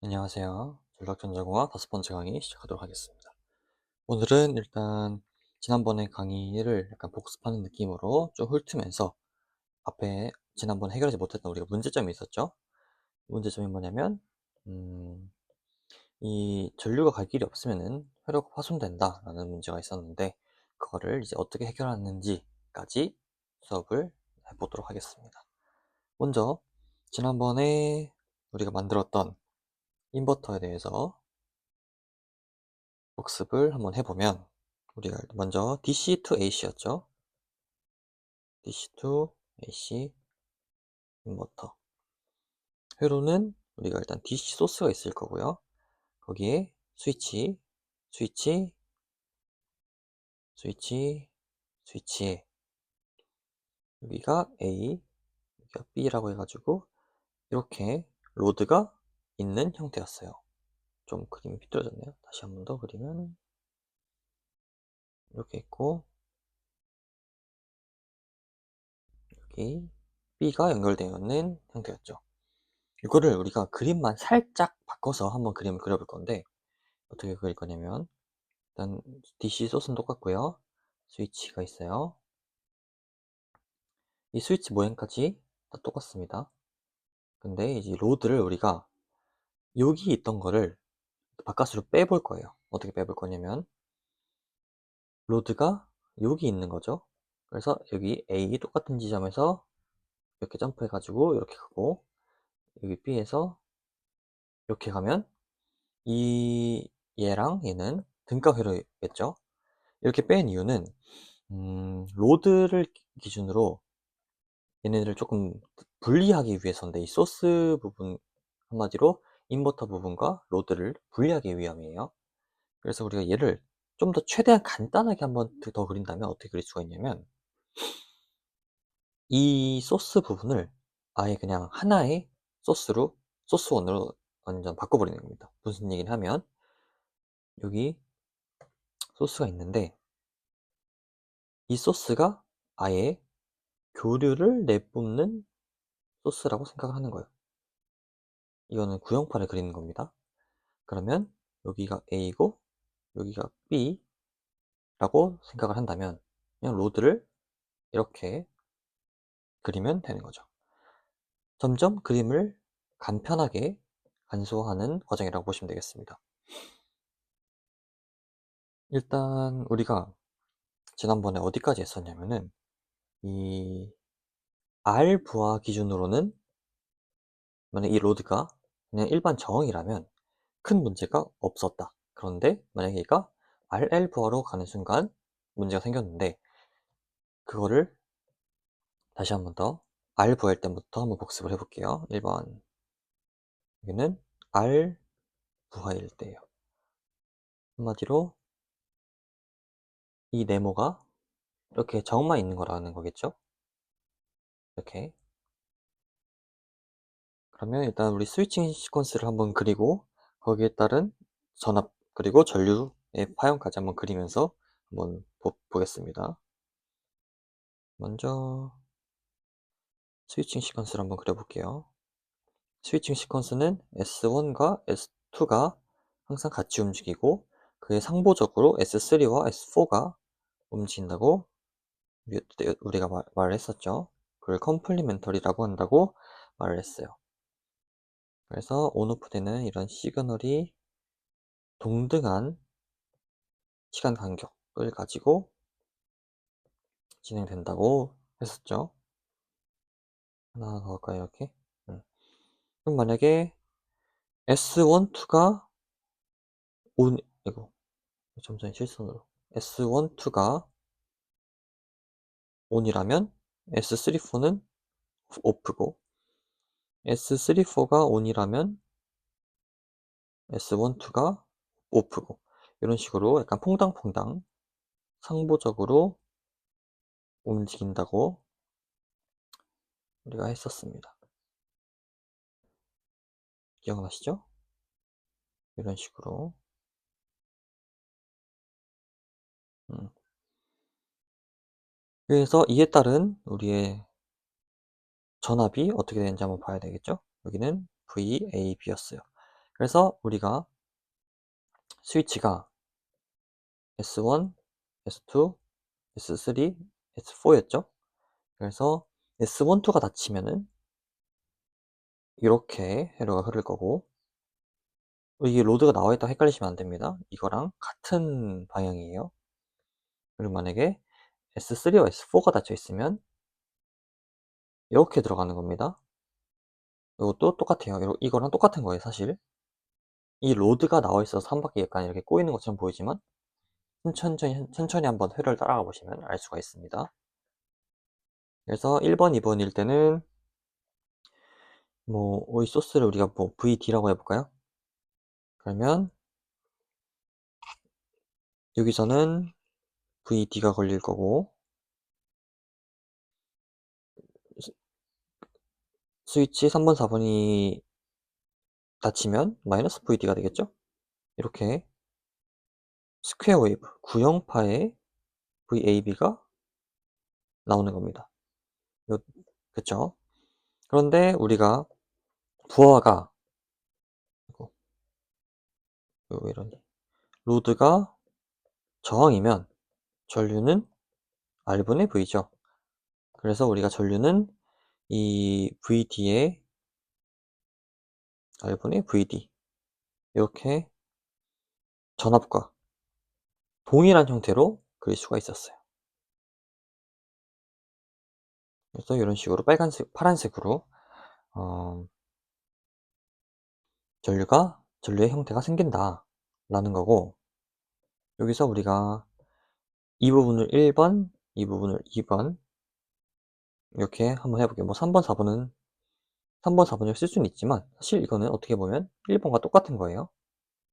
안녕하세요. 전략전자공학 5번째 강의 시작하도록 하겠습니다. 오늘은 일단 지난번에 강의를 약간 복습하는 느낌으로 좀 훑으면서 앞에 지난번에 해결하지 못했던 우리가 문제점이 있었죠. 문제점이 뭐냐면 이 전류가 갈 길이 없으면은 회로가 파손된다라는 문제가 있었는데 그거를 이제 어떻게 해결하는지까지 수업을 해보도록 하겠습니다. 먼저 지난번에 우리가 만들었던 인버터에 대해서 복습을 한번 해보면 우리가 먼저 DC to AC였죠. DC to AC 인버터. 회로는 우리가 일단 DC 소스가 있을 거고요. 거기에 스위치, 스위치, 스위치, 스위치. 여기가 A, 여기가 B라고 해가지고 이렇게 로드가 있는 형태였어요. 좀 그림이 삐뚤어졌네요. 다시 한 번 더 그리면 이렇게 있고 여기 B가 연결되어 있는 형태였죠. 이거를 우리가 그림만 살짝 바꿔서 한번 그림을 그려볼 건데 어떻게 그릴 거냐면 일단 DC 소스는 똑같고요. 스위치가 있어요. 이 스위치 모양까지 다 똑같습니다. 근데 이제 로드를 우리가 여기 있던 거를 바깥으로 빼볼 거예요. 어떻게 빼볼 거냐면 로드가 여기 있는 거죠. 그래서 여기 A 똑같은 지점에서 이렇게 점프해 가지고 이렇게 가고 여기 B에서 이렇게 가면 이 얘랑 얘는 등가 회로겠죠. 이렇게 뺀 이유는 로드를 기준으로 얘네들을 조금 분리하기 위해서인데 이 소스 부분 한마디로 인버터 부분과 로드를 분리하기 위함이에요. 그래서 우리가 얘를 좀 더 최대한 간단하게 한번 더 그린다면 어떻게 그릴 수가 있냐면 이 소스 부분을 아예 그냥 하나의 소스로 소스원으로 완전 바꿔버리는 겁니다. 무슨 얘기를 하면 여기 소스가 있는데 이 소스가 아예 교류를 내뿜는 소스라고 생각을 하는 거예요. 이거는 구형판을 그리는 겁니다. 그러면 여기가 A고 여기가 B라고 생각을 한다면 그냥 로드를 이렇게 그리면 되는 거죠. 점점 그림을 간편하게 간소화하는 과정이라고 보시면 되겠습니다. 일단 우리가 지난번에 어디까지 했었냐면은 이 R 부하 기준으로는 만약 이 로드가 그냥 일반 저항이라면 큰 문제가 없었다. 그런데 만약에 얘가 RL 부하로 가는 순간 문제가 생겼는데 그거를 다시 한 번 더 R 부하일 때부터 한번 복습을 해볼게요. 1번 여기는 R 부하일 때예요. 한마디로 이 네모가 이렇게 저항만 있는 거라는 거겠죠? 이렇게. 그러면 일단 우리 스위칭 시퀀스를 한번 그리고 거기에 따른 전압 그리고 전류의 파형까지 한번 그리면서 한번 보겠습니다. 먼저 스위칭 시퀀스를 한번 그려볼게요. 스위칭 시퀀스는 S1과 S2가 항상 같이 움직이고 그의 상보적으로 S3와 S4가 움직인다고 우리가 말을 했었죠. 그걸 컴플리멘터리라고 한다고 말을 했어요. 그래서 온오프 되는 이런 시그널이 동등한 시간 간격을 가지고 진행된다고 했었죠. 하나 더 할까요, 이렇게? 그럼 만약에 S1, 2가 이거 점점 실선으로 S1, 2가 ON이라면 S3, 4는 OFF고 S3, 4가 ON이라면 S1, 2가 OFF고 이런 식으로 약간 퐁당퐁당 상보적으로 움직인다고 우리가 했었습니다. 기억나시죠? 이런 식으로. 음. 그래서 이에 따른 우리의 전압이 어떻게 되는지 한번 봐야 되겠죠? 여기는 VAB였어요. 그래서 우리가 스위치가 S1, S2, S3, S4였죠. 그래서 S1, 2가 닫히면은 이렇게 회로가 흐를 거고, 이게 로드가 나와 있다고 헷갈리시면 안 됩니다. 이거랑 같은 방향이에요. 그리고 만약에 S3와 S4가 닫혀 있으면 이렇게 들어가는 겁니다. 이것도 똑같아요. 이거랑 똑같은 거예요, 사실. 이 로드가 나와 있어서 한 바퀴 약간 이렇게 꼬이는 것처럼 보이지만 천천히 한번 회로를 따라가 보시면 알 수가 있습니다. 그래서 1번, 2번일 때는 뭐 오이 소스를 우리가 뭐 VD라고 해볼까요? 그러면 여기서는 VD가 걸릴 거고, 스위치 3번, 4번이 닫히면 마이너스 VD가 되겠죠? 이렇게 스퀘어 웨이브, 구형파의 VAB가 나오는 겁니다. 그쵸? 그런데 우리가 부하가, 왜 이러니? 로드가 저항이면 전류는 R분의 V죠. 그래서 우리가 전류는 이 VD에 R분의 VD, 이렇게 전압과 동일한 형태로 그릴 수가 있었어요. 그래서 이런 식으로 파란색으로 전류의 형태가 생긴다 라는 거고, 여기서 우리가 이 부분을 1번, 이 부분을 2번 이렇게 한번 해볼게요. 뭐 3번, 4번을 쓸 수는 있지만 사실 이거는 어떻게 보면 1번과 똑같은 거예요.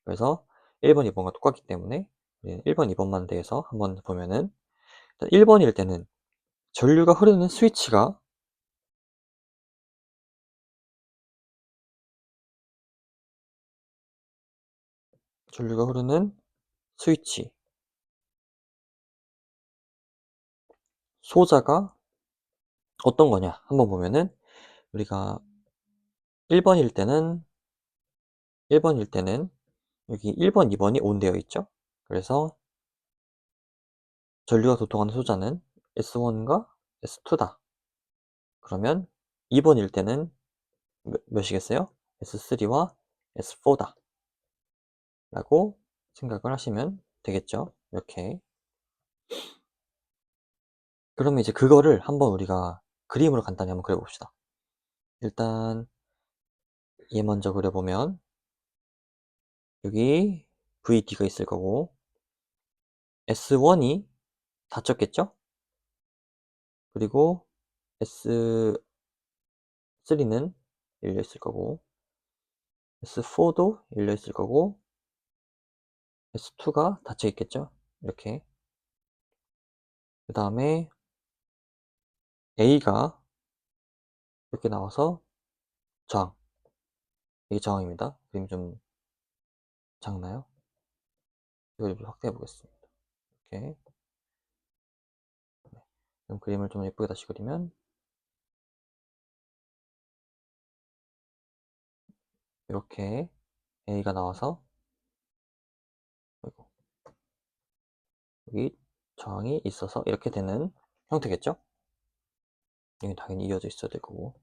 그래서 1번, 2번과 똑같기 때문에 1번, 2번만 대해서 한번 보면은, 1번일 때는 전류가 흐르는 스위치가 전류가 흐르는 스위치 소자가 어떤 거냐 한번 보면은, 우리가 1번일 때는 1번일 때는 여기 1번, 2번이 온 되어 있죠. 그래서 전류가 도통하는 소자는 S1과 S2다. 그러면 2번일 때는 몇이겠어요? S3와 S4다 라고 생각을 하시면 되겠죠. 이렇게. 그러면 이제 그거를 한번 우리가 그림으로 간단히 한번 그려봅시다. 일단 얘 먼저 그려보면 여기 VD가 있을 거고, S1이 닫혔겠죠? 그리고 S3는 열려 있을 거고, S4도 열려 있을 거고, S2가 닫혀 있겠죠? 이렇게. 그 다음에 A가 이렇게 나와서 저항. 이게 저항입니다. 그림 좀 작나요? 이걸 좀 확대해 보겠습니다. 이렇게. 네. 그럼 그림을 좀 예쁘게 다시 그리면 이렇게 A가 나와서 여기 저항이 있어서 이렇게 되는 형태겠죠? 여기 당연히 이어져 있어야 될 거고.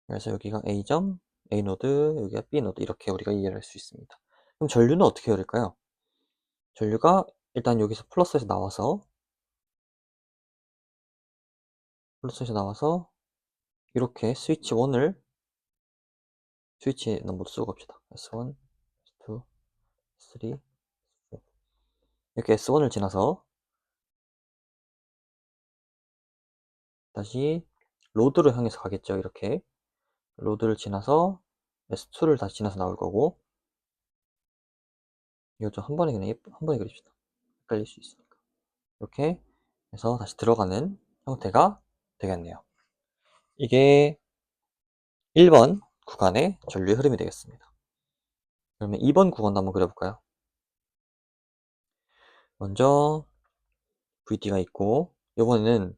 그래서 여기가 A점, A노드, 여기가 B노드, 이렇게 우리가 이해를 할 수 있습니다. 그럼 전류는 어떻게 흐를까요? 전류가 일단 여기서 플러스에서 나와서 이렇게 스위치 1을 스위치 넘버 쓰고 갑시다. S1, S2, S3, 이렇게 S1을 지나서 다시 로드를 향해서 가겠죠. 이렇게 로드를 지나서 S2를 다시 지나서 나올 거고, 이거 좀 한 번에 그냥 한 번에 그립시다. 헷갈릴 수 있으니까. 이렇게 해서 다시 들어가는 형태가 되겠네요. 이게 1번 구간의 전류의 흐름이 되겠습니다. 그러면 2번 구간도 한번 그려볼까요? 먼저 VD가 있고, 이번에는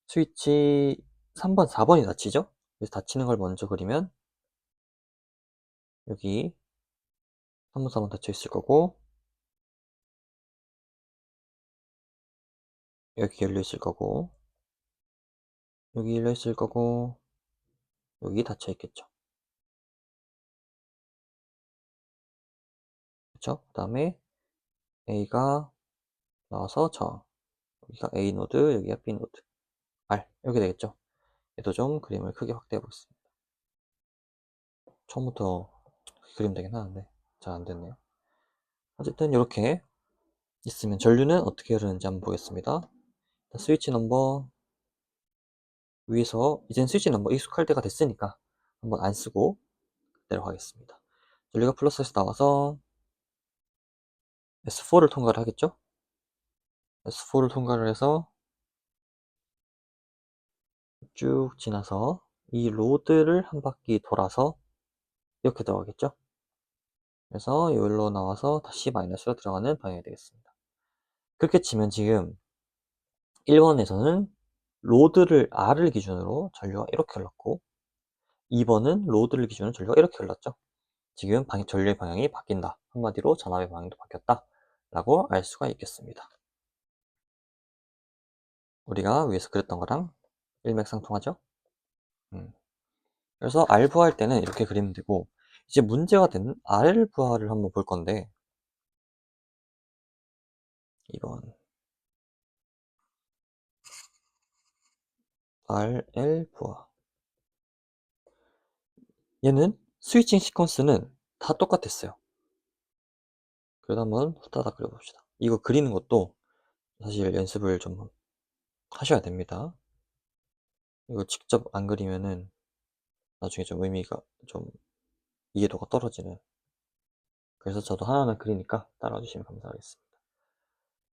스위치 3번, 4번이 닫히죠? 그래서 닫히는 걸 먼저 그리면 여기 3분 4분 닫혀 있을 거고, 여기 열려 있을 거고, 여기 열려 있을 거고, 여기 닫혀 있겠죠. 그쵸? 그 다음에 A가 나와서 여기가 A 노드, 여기가 B 노드, R 이렇게 되겠죠. 얘도 좀 그림을 크게 확대해 보겠습니다. 처음부터 그림 되긴 하는데 잘 안 됐네요. 어쨌든 이렇게 있으면 전류는 어떻게 흐르는지 한번 보겠습니다. 스위치 넘버 위에서 이젠 스위치 넘버 익숙할 때가 됐으니까 한번 안 쓰고 내려가겠습니다. 전류가 플러스에서 나와서 S4를 통과를 하겠죠. S4를 통과를 해서 쭉 지나서 이 로드를 한 바퀴 돌아서 이렇게 들어가겠죠. 그래서 여기로 나와서 다시 마이너스로 들어가는 방향이 되겠습니다. 그렇게 치면 지금 1번에서는 로드를 R을 기준으로 전류가 이렇게 흘렀고, 2번은 로드를 기준으로 전류가 이렇게 흘렀죠. 지금 전류의 방향이 바뀐다. 한마디로 전압의 방향도 바뀌었다. 라고 알 수가 있겠습니다. 우리가 위에서 그렸던 거랑 일맥상통하죠? 그래서 R 부하할 때는 이렇게 그리면 되고, 이제 문제가 되는 R 부하를 한번 볼 건데, 2번 RL 부하. 얘는 스위칭 시퀀스는 다 똑같았어요. 그래도 한번 후다닥 그려봅시다. 이거 그리는 것도 사실 연습을 좀 하셔야 됩니다. 이거 직접 안 그리면은 나중에 좀 의미가 좀 이해도가 떨어지는. 그래서 저도 하나하나 그리니까 따라와 주시면 감사하겠습니다.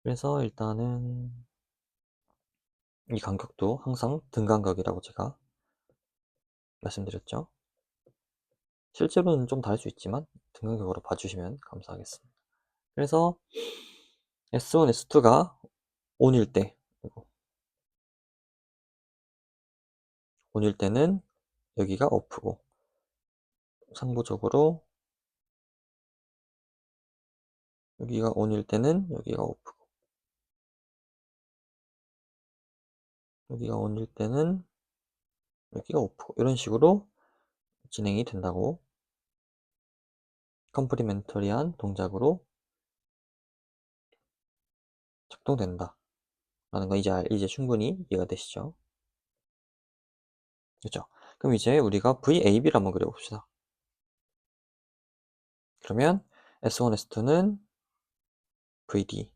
그래서 일단은 이 간격도 항상 등간격이라고 제가 말씀드렸죠. 실제로는 좀 다를 수 있지만 등간격으로 봐주시면 감사하겠습니다. 그래서 S1, S2가 온일 때, 온일 때는 여기가 오프고, 상부적으로 여기가 온일 때는 여기가 오프고, 여기가 온일 때는 여기가 오프고, 이런 식으로 진행이 된다고 컴플리멘터리한 동작으로 작동된다 라는 거 이제 충분히 이해가 되시죠? 그죠? 그럼 이제 우리가 VAB를 한번 그려봅시다. 그러면 S1, S2는 VD,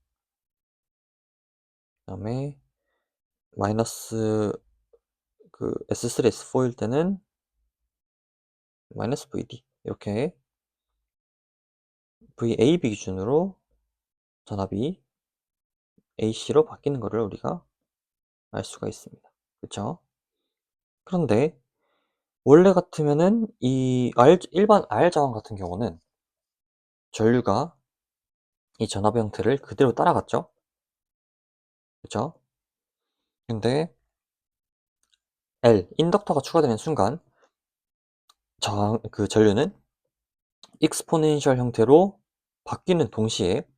그 다음에 마이너스 S3, S4일 때는 마이너스 VD, 이렇게 VAB 기준으로 전압이 AC로 바뀌는 것을 우리가 알 수가 있습니다. 그쵸? 그런데 원래 같으면은 일반 R 자원 같은 경우는 전류가 이 전압 형태를 그대로 따라갔죠? 그쵸? 근데 인덕터가 추가되는 순간 전류는 익스포넨셜 형태로 바뀌는 동시에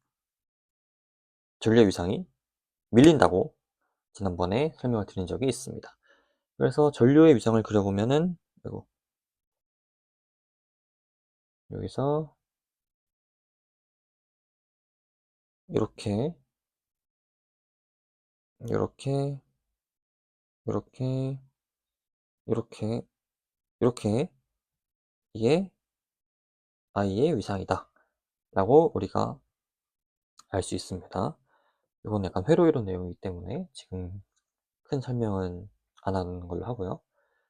전류의 위상이 밀린다고 지난번에 설명을 드린 적이 있습니다. 그래서 전류의 위상을 그려보면은 여기서 이렇게 이렇게 이렇게 이렇게 이렇게 이게 I의 위상이다 라고 우리가 알 수 있습니다. 이건 약간 회로 이론 내용이기 때문에 지금 큰 설명은 안 하는 걸로 하고요.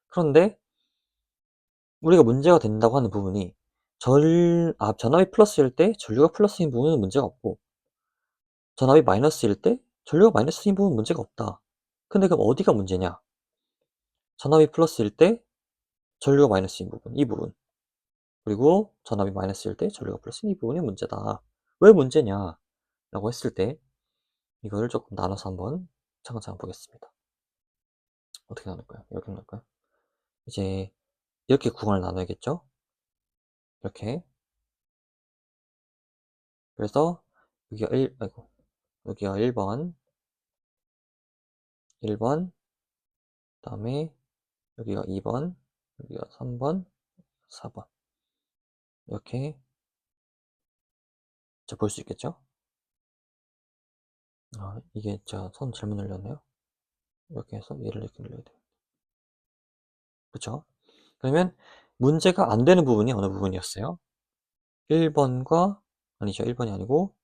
그런데 우리가 문제가 된다고 하는 부분이 전압이 플러스일 때 전류가 플러스인 부분은 문제가 없고, 전압이 마이너스일 때 전류가 마이너스인 부분은 문제가 없다. 근데 그럼 어디가 문제냐? 전압이 플러스일 때 전류가 마이너스인 부분, 이 부분. 그리고 전압이 마이너스일 때 전류가 플러스인 이 부분이 문제다. 왜 문제냐? 라고 했을 때 이거를 조금 나눠서 한번 차근차근 보겠습니다. 어떻게 나눌까요? 이렇게 나눌까요? 이제 이렇게 구간을 나눠야겠죠? 이렇게. 그래서 여기가 1번, 그 다음에 여기가 2번, 여기가 3번, 4번. 이렇게 볼 수 있겠죠? 아, 이게 제가 선 잘못 늘렸네요. 이렇게 해서 얘를 이렇게 늘려야 돼요. 그쵸? 그러면 문제가 안 되는 부분이 어느 부분이었어요? 1번과, 아니죠. 1번이 아니고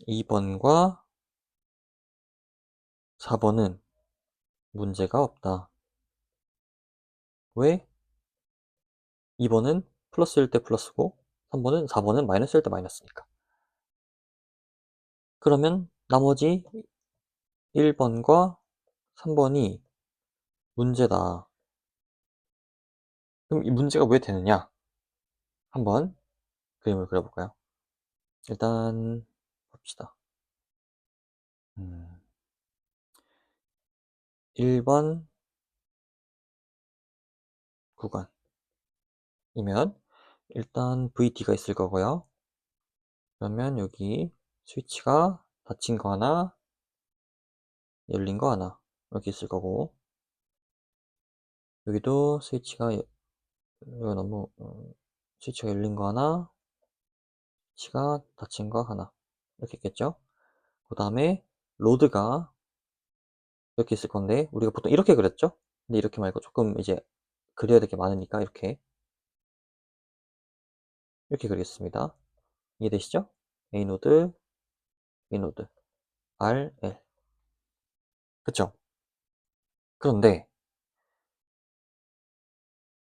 2번과 4번은 문제가 없다. 왜? 2번은 플러스일 때 플러스고 4번은 마이너스일 때 마이너스니까. 그러면 나머지 1번과 3번이 문제다. 그럼 이 문제가 왜 되느냐? 한번 그림을 그려볼까요? 일단 봅시다. 1번 구간이면 일단 VT가 있을 거고요. 그러면 여기 스위치가 닫힌 거 하나, 열린 거 하나 이렇게 있을 거고, 여기도 스위치가 이거 너무 스위치가 열린 거 하나, 스위치가 닫힌 거 하나 이렇게 있겠죠. 그 다음에 로드가 이렇게 있을 건데, 우리가 보통 이렇게 그렸죠. 근데 이렇게 말고 조금 이제 그려야 될 게 많으니까 이렇게 그리겠습니다. 이해되시죠? A 노드, B 노드, R, L. 그쵸? 그런데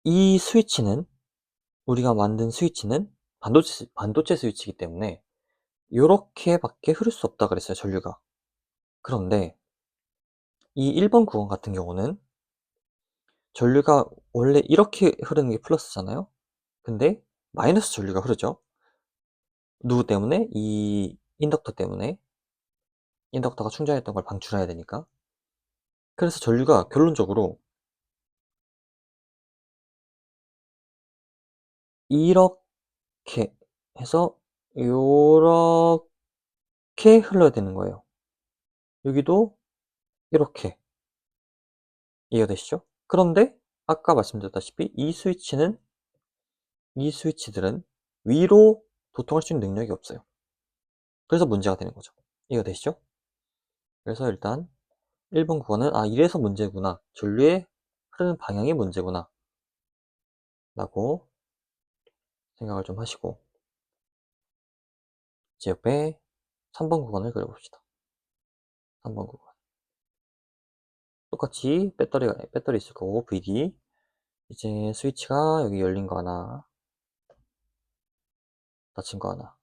이 스위치는, 우리가 만든 스위치는 반도체 스위치이기 때문에 요렇게밖에 흐를 수 없다 그랬어요, 전류가. 그런데 이 1번 구간 같은 경우는 전류가 원래 이렇게 흐르는 게 플러스잖아요. 근데 마이너스 전류가 흐르죠. 누구 때문에? 이 인덕터 때문에. 인덕터가 충전했던 걸 방출해야 되니까. 그래서 전류가 결론적으로 이렇게 해서 요렇게 흘러야 되는 거예요. 여기도 이렇게. 이해되시죠? 그런데 아까 말씀드렸다시피 이 스위치들은 위로 도통할 수 있는 능력이 없어요. 그래서 문제가 되는 거죠. 이해되시죠? 그래서 일단 1번 구간은 이래서 문제구나. 전류의 흐르는 방향이 문제구나 라고 생각을 좀 하시고, 제 옆에 3번 구간을 그려봅시다. 3번 구간. 똑같이 배터리 있을 거고, VD. 이제 스위치가 여기 열린 거 하나, 닫힌 거 하나.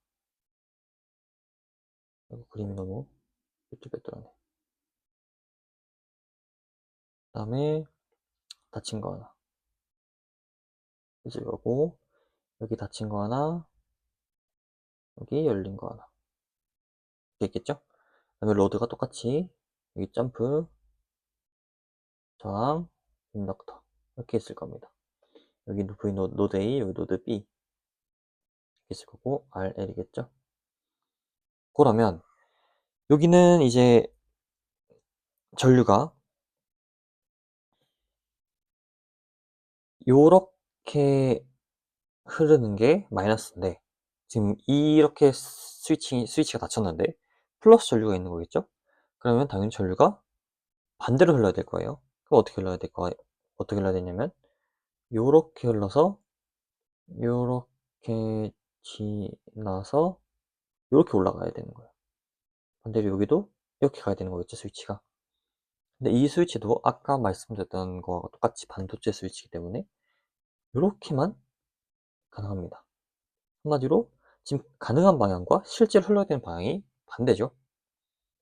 그림이 너무 삐뚤빼뚤하네. 그 다음에 닫힌 거 하나. 있을 거고, 여기 닫힌 거 하나, 여기 열린 거 하나. 이렇게 있겠죠? 그 다음에 로드가 똑같이 여기 점프, 저항, 인덕터 이렇게 있을 겁니다. 여기 V 노드 A, 여기 노드 B 이렇게 있을 거고, R, L이겠죠? 그러면 여기는 이제 전류가 요렇게 흐르는 게 마이너스인데, 지금 이렇게 스위치가 닫혔는데 플러스 전류가 있는 거겠죠? 그러면 당연히 전류가 반대로 흘러야 될 거예요. 그럼 어떻게 흘러야 되냐면 요렇게 흘러서 요렇게 지나서 요렇게 올라가야 되는 거예요. 반대로 여기도 이렇게 가야 되는 거겠죠, 스위치가. 근데 이 스위치도 아까 말씀드렸던 거와 똑같이 반도체 스위치이기 때문에 요렇게만 가능합니다. 한마디로 지금 가능한 방향과 실제로 흘러야 되는 방향이 반대죠.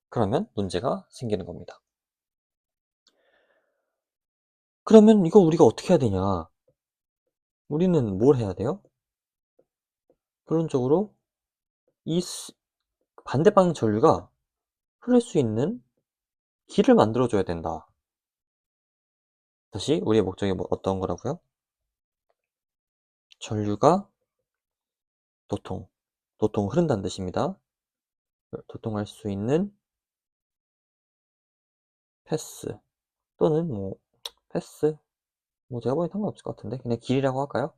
그러면 문제가 생기는 겁니다. 그러면 이거 우리가 어떻게 해야 되냐? 우리는 뭘 해야 돼요? 결론적으로 이 반대 방향 전류가 흐를 수 있는 길을 만들어줘야 된다. 다시 우리의 목적이 어떤 거라고요? 전류가 도통. 도통 흐른다는 뜻입니다. 도통할 수 있는 패스 또는 뭐 패스, 뭐 제가 보기엔 상관없을 것 같은데 그냥 길이라고 할까요?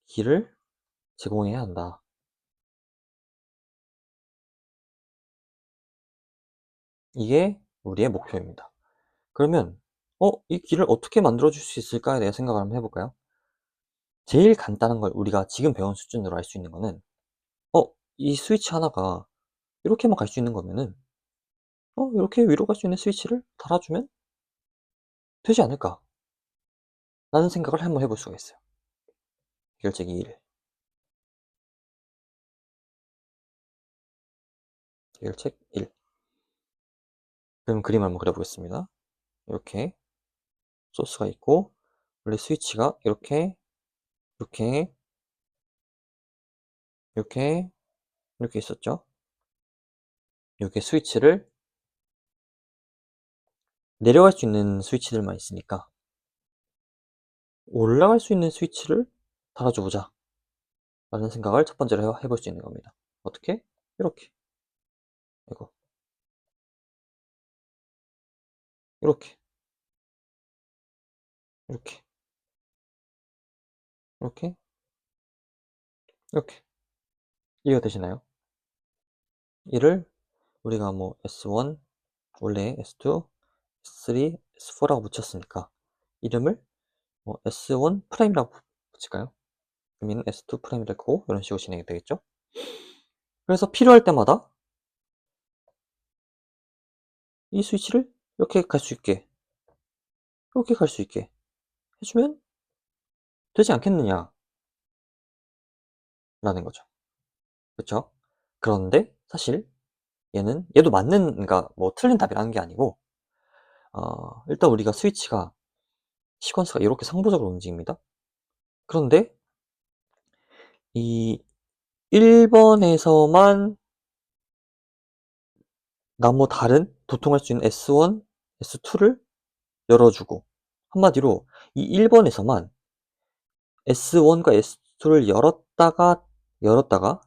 길을 제공해야 한다. 이게 우리의 목표입니다. 그러면 이 길을 어떻게 만들어 줄 수 있을까에 대해 생각을 한번 해 볼까요? 제일 간단한 걸 우리가 지금 배운 수준으로 알 수 있는 거는 이 스위치 하나가 이렇게만 갈 수 있는 거면은 이렇게 위로 갈 수 있는 스위치를 달아주면 되지 않을까? 라는 생각을 한번 해볼 수가 있어요. 해결책이 1, 해결책 1. 그럼 그림 한번 그려보겠습니다. 이렇게 소스가 있고 원래 스위치가 이렇게 이렇게 이렇게 이렇게 있었죠. 이렇게 스위치를 내려갈 수 있는 스위치들만 있으니까 올라갈 수 있는 스위치를 달아줘 보자 라는 생각을 첫 번째로 해볼 수 있는 겁니다. 어떻게? 이렇게, 이거 이렇게 이렇게 이렇게 이렇게 이해가 되시나요? 이를 우리가 뭐 S1 원래 S2, S3, S4라고 붙였으니까 이름을 뭐 S1 프라임이라고 붙일까요? 그러면 S2 프라임이 될 거고 이런 식으로 진행이 되겠죠. 그래서 필요할 때마다 이 스위치를 이렇게 갈 수 있게 이렇게 갈 수 있게 해주면 되지 않겠느냐라는 거죠. 그렇죠? 그런데 사실 얘도 맞는, 그러니까 뭐 틀린 답이라는 게 아니고 일단 우리가 스위치가 시퀀스가 이렇게 상부적으로 움직입니다. 그런데 이 1번에서만 나무 다른 도통할 수 있는 S1, S2를 열어주고 한마디로 이 1번에서만 S1과 S2를 열었다가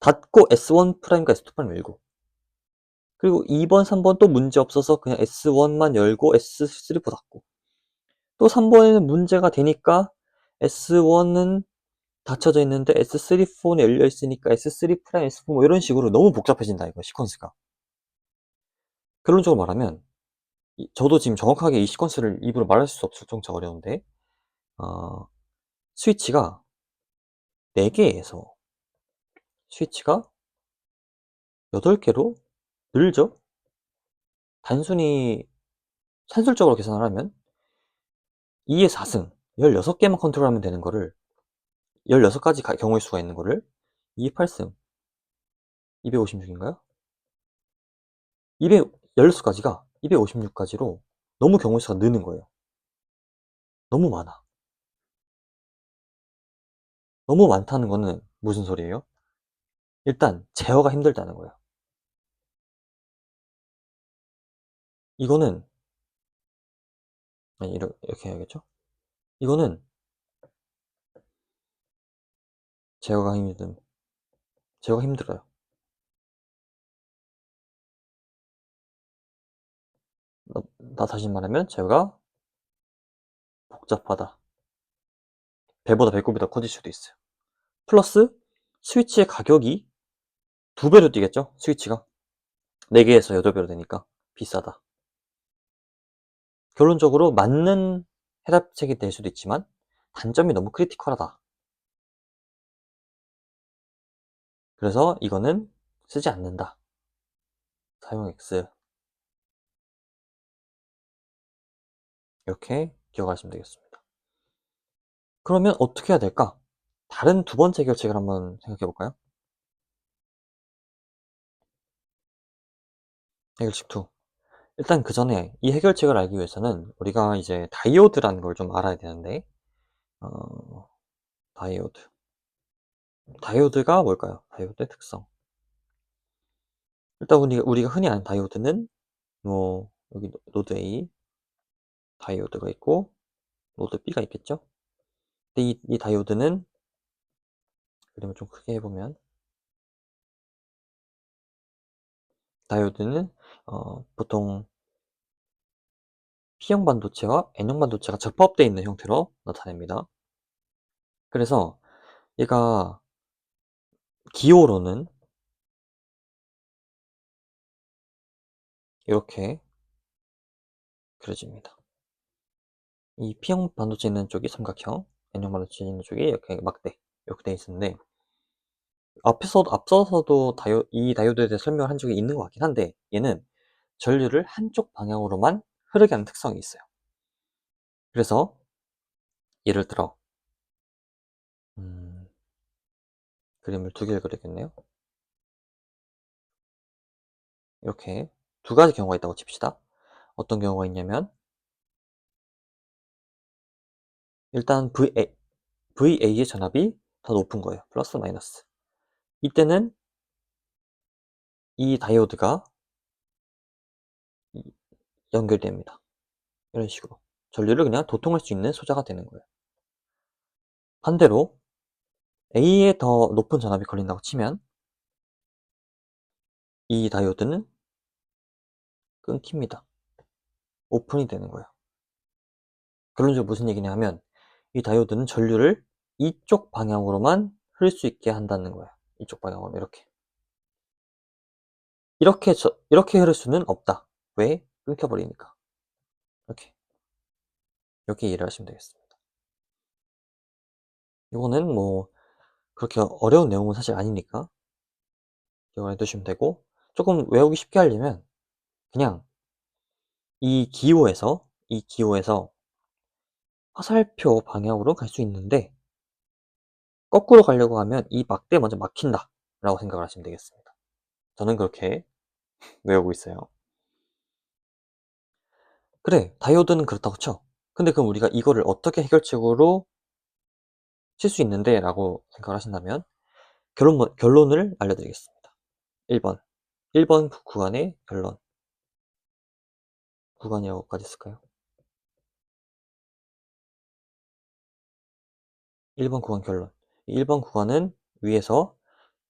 닫고 S1 프라임과 S2 프라임 열고 그리고 2번, 3번 또 문제 없어서 그냥 S1만 열고 S3 닫고 또 3번에는 문제가 되니까 S1은 닫혀져 있는데 S3, 4는 열려 있으니까 S3 프라임, S4 뭐 이런 식으로 너무 복잡해진다 이거 시퀀스가. 결론적으로 말하면 저도 지금 정확하게 이 시퀀스를 입으로 말할 수 없을 정도로 어려운데 어, 스위치가 4개에서 스위치가 8개로 늘죠? 단순히 산술적으로 계산을 하면 2의 4승 16개만 컨트롤하면 되는 거를 16가지 경우의 수가 있는 거를 2의 8승 256인가요? 16가지가 256가지로 너무 경우의 수가 느는 거예요. 너무 많아. 너무 많다는 거는 무슨 소리예요? 일단 제어가 힘들다는 거예요. 이거는 아니 이렇게 해야겠죠? 이거는 제어가 힘들어요. 다시 말하면 제어가 복잡하다. 배보다 배꼽이 더 커질 수도 있어요. 플러스 스위치의 가격이 2배로 뛰겠죠? 스위치가 4개에서 8배로 되니까 비싸다. 결론적으로 맞는 해답책이 될 수도 있지만 단점이 너무 크리티컬하다. 그래서 이거는 쓰지 않는다. 사용 X 이렇게 기억하시면 되겠습니다. 그러면 어떻게 해야 될까? 다른 두 번째 해결책을 한번 생각해 볼까요? 해결책 2. 일단 그 전에 이 해결책을 알기 위해서는 우리가 이제 다이오드라는 걸 좀 알아야 되는데 어, 다이오드. 다이오드가 뭘까요? 다이오드의 특성. 일단 우리가 흔히 아는 다이오드는 뭐 여기 노드 A 다이오드가 있고 노드 B가 있겠죠? 근데 이 다이오드는 그림을 좀 크게 해보면 다이오드는 보통 P형 반도체와 N형 반도체가 접합되어 있는 형태로 나타냅니다. 그래서 얘가 기호로는 이렇게 그려집니다. 이 P형 반도체 있는 쪽이 삼각형, N형 반도체 있는 쪽이 이렇게 막대 이렇게 돼 있었는데 앞서서도 이 다이오드에 대해 설명을 한 적이 있는 것 같긴 한데 얘는 전류를 한쪽 방향으로만 흐르게 하는 특성이 있어요. 그래서 예를 들어 음, 그림을 두 개를 그리겠네요. 이렇게 두 가지 경우가 있다고 칩시다. 어떤 경우가 있냐면 일단 VA의 전압이 더 높은 거예요. 플러스 마이너스. 이때는 이 다이오드가 연결됩니다. 이런 식으로 전류를 그냥 도통할 수 있는 소자가 되는 거예요. 반대로 A에 더 높은 전압이 걸린다고 치면 이 다이오드는 끊깁니다. 오픈이 되는 거예요. 결론적으로 무슨 얘기냐 하면 이 다이오드는 전류를 이쪽 방향으로만 흐를 수 있게 한다는 거예요. 이쪽 방향으로 이렇게 흐를 수는 없다. 왜? 끊겨버리니까. 이렇게 이해를 하시면 되겠습니다. 이거는 뭐 그렇게 어려운 내용은 사실 아니니까 기억을 해두시면 되고, 조금 외우기 쉽게 하려면 그냥 이 기호에서 화살표 방향으로 갈 수 있는데 거꾸로 가려고 하면 이 막대에 먼저 막힌다 라고 생각을 하시면 되겠습니다. 저는 그렇게 외우고 있어요. 그래, 다이오드는 그렇다고 쳐. 근데 그럼 우리가 이거를 어떻게 해결책으로 칠 수 있는데 라고 생각을 하신다면 결론을 알려드리겠습니다. 1번 구간의 결론. 구간이라고까지 쓸까요? 1번 구간 결론. 1번 구간은 위에서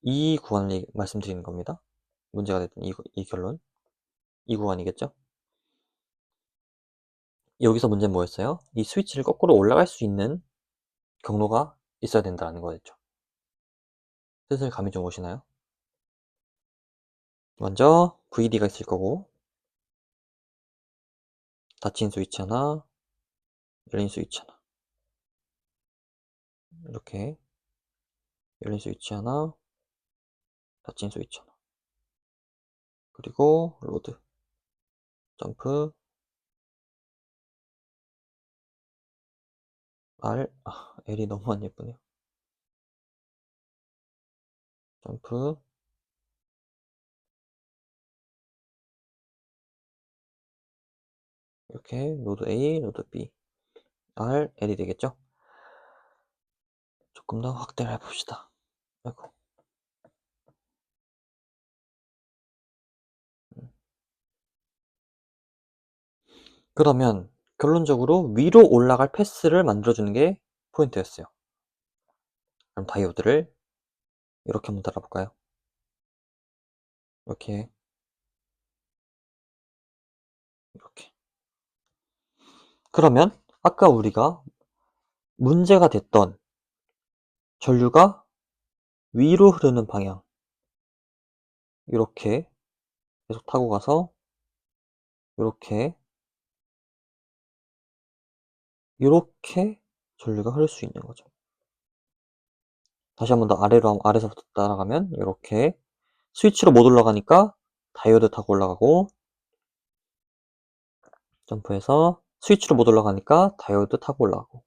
이 구간을 말씀드리는 겁니다. 문제가 됐던 이 결론. 이 구간이겠죠? 여기서 문제는 뭐였어요? 이 스위치를 거꾸로 올라갈 수 있는 경로가 있어야 된다는 거였죠. 슬슬 감이 좀 오시나요? 먼저 VD가 있을 거고, 닫힌 스위치 하나, 열린 스위치 하나. 이렇게 열린 스위치 하나, 닫힌 스위치 하나. 그리고 로드, 점프, L이 너무 안 예쁘네요. 점프, 이렇게 노드 A, 노드 B, L이 되겠죠? 조금 더 확대를 해봅시다. 아이고. 그러면 결론적으로 위로 올라갈 패스를 만들어주는 게 포인트였어요. 그럼 다이오드를 이렇게 한번 달아볼까요? 이렇게, 이렇게. 그러면 아까 우리가 문제가 됐던 전류가 위로 흐르는 방향, 이렇게 계속 타고 가서 이렇게 전류가 흐를 수 있는 거죠. 다시 한번 더 아래서부터 따라가면 이렇게 스위치로 못 올라가니까 다이오드 타고 올라가고, 점프해서 스위치로 못 올라가니까 다이오드 타고 올라가고,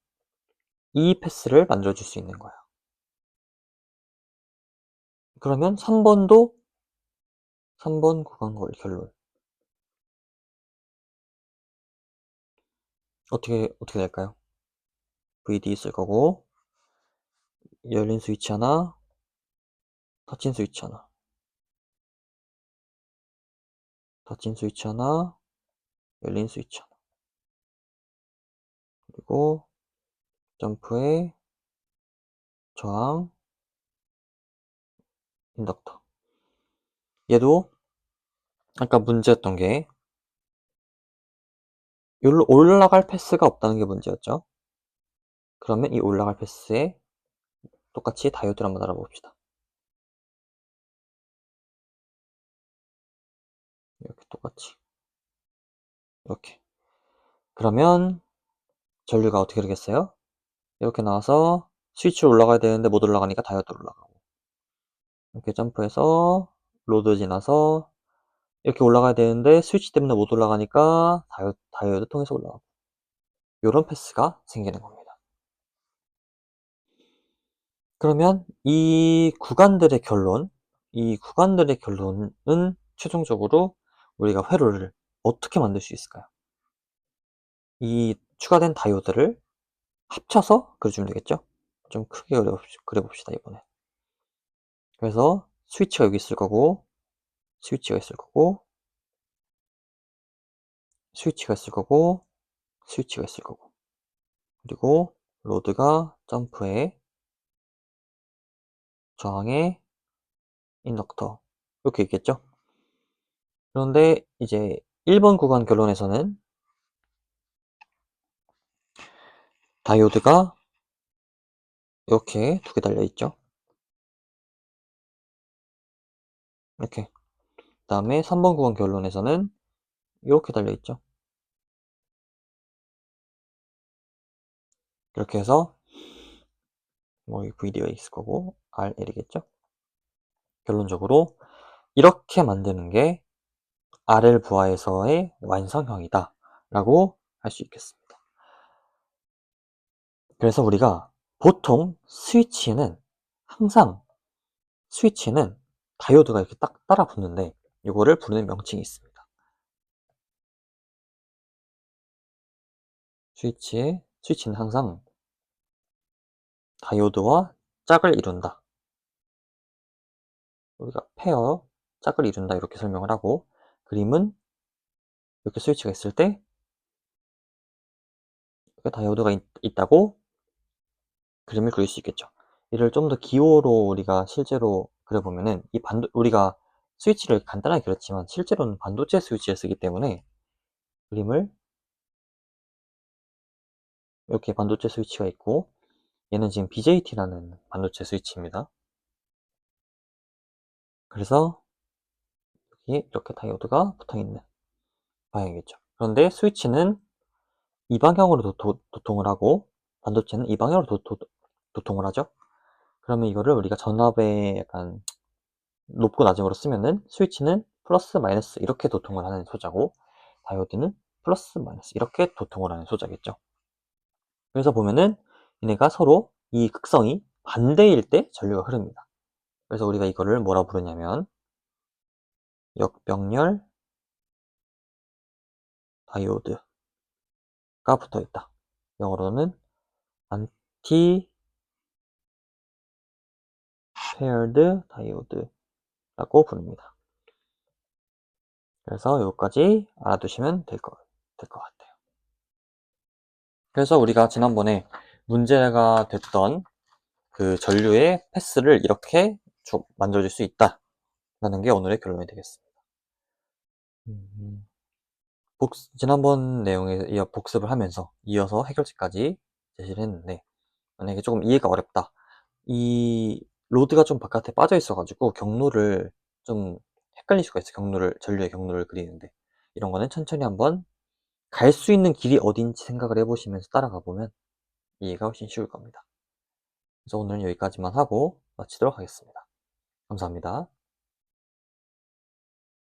이 패스를 만들어줄 수 있는 거예요. 그러면 3번 구간 결론. 어떻게 될까요? VD 있을 거고, 열린 스위치 하나, 닫힌 스위치 하나, 닫힌 스위치 하나, 열린 스위치 하나. 그리고 점프에 저항, 인덕터. 얘도 아까 문제였던 게 여기로 올라갈 패스가 없다는 게 문제였죠. 그러면 이 올라갈 패스에 똑같이 다이오드를 한번 달아봅시다. 이렇게 똑같이 이렇게. 그러면 전류가 어떻게 되겠어요? 이렇게 나와서 스위치로 올라가야 되는데 못 올라가니까 다이오드로 올라가고, 이렇게 점프해서 로드 지나서 이렇게 올라가야 되는데 스위치 때문에 못 올라가니까 다이오드 통해서 올라가고, 이런 패스가 생기는 겁니다. 그러면 이 구간들의 결론은 최종적으로 우리가 회로를 어떻게 만들 수 있을까요? 이 추가된 다이오드를 합쳐서 그려주면 되겠죠? 좀 크게 그려봅시다, 이번에. 그래서 스위치가 여기 있을 거고, 스위치가 있을 거고, 스위치가 있을 거고, 스위치가 있을 거고, 그리고 로드가 점프에 저항에 인덕터, 이렇게 있겠죠? 그런데 이제 1번 구간 결론에서는 다이오드가 이렇게 두 개 달려 있죠. 이렇게. 그 다음에 3번 구간 결론에서는 이렇게 달려 있죠. 이렇게 해서 뭐 VD가 있을 거고 RL이겠죠. 결론적으로 이렇게 만드는 게 RL 부하에서의 완성형이다 라고 할 수 있겠습니다. 그래서 우리가 보통 항상 스위치는 다이오드가 이렇게 딱 따라 붙는데 이거를 부르는 명칭이 있습니다. 스위치는 항상 다이오드와 짝을 이룬다. 우리가 페어 짝을 이룬다 이렇게 설명을 하고, 그림은 이렇게 스위치가 있을 때 다이오드가 있다고 그림을 그릴 수 있겠죠. 이를 좀 더 기호로 우리가 실제로 그려보면은 우리가 스위치를 간단하게 그렸지만 실제로는 반도체 스위치를 쓰기 때문에 그림을 이렇게 반도체 스위치가 있고, 얘는 지금 BJT라는 반도체 스위치입니다. 그래서 여기 이렇게 다이오드가 붙어있는 방향이겠죠. 그런데 스위치는 이 방향으로 도통을 하고 반도체는 이 방향으로 도통을 하죠. 그러면 이거를 우리가 전압의 약간 높고 낮음으로 쓰면은 스위치는 플러스 마이너스 이렇게 도통을 하는 소자고, 다이오드는 플러스 마이너스 이렇게 도통을 하는 소자겠죠. 그래서 보면은 얘네가 서로 이 극성이 반대일 때 전류가 흐릅니다. 그래서 우리가 이거를 뭐라 부르냐면 역병렬 다이오드가 붙어 있다. 영어로는 anti paired diode라고 부릅니다. 그래서 여기까지 알아두시면 될 것 같아요. 그래서 우리가 지난번에 문제가 됐던 그 전류의 패스를 이렇게 만들어줄 수 있다 라는 게 오늘의 결론이 되겠습니다. 지난번 내용에 이어 복습을 하면서 이어서 해결책까지 제시를 했는데, 만약에 조금 이해가 어렵다, 이 로드가 좀 바깥에 빠져 있어 가지고 경로를 좀 헷갈릴 수가 있어요. 전류의 경로를 그리는데, 이런 거는 천천히 한번 갈 수 있는 길이 어딘지 생각을 해보시면서 따라가 보면 이해가 훨씬 쉬울 겁니다. 그래서 오늘은 여기까지만 하고 마치도록 하겠습니다. 감사합니다.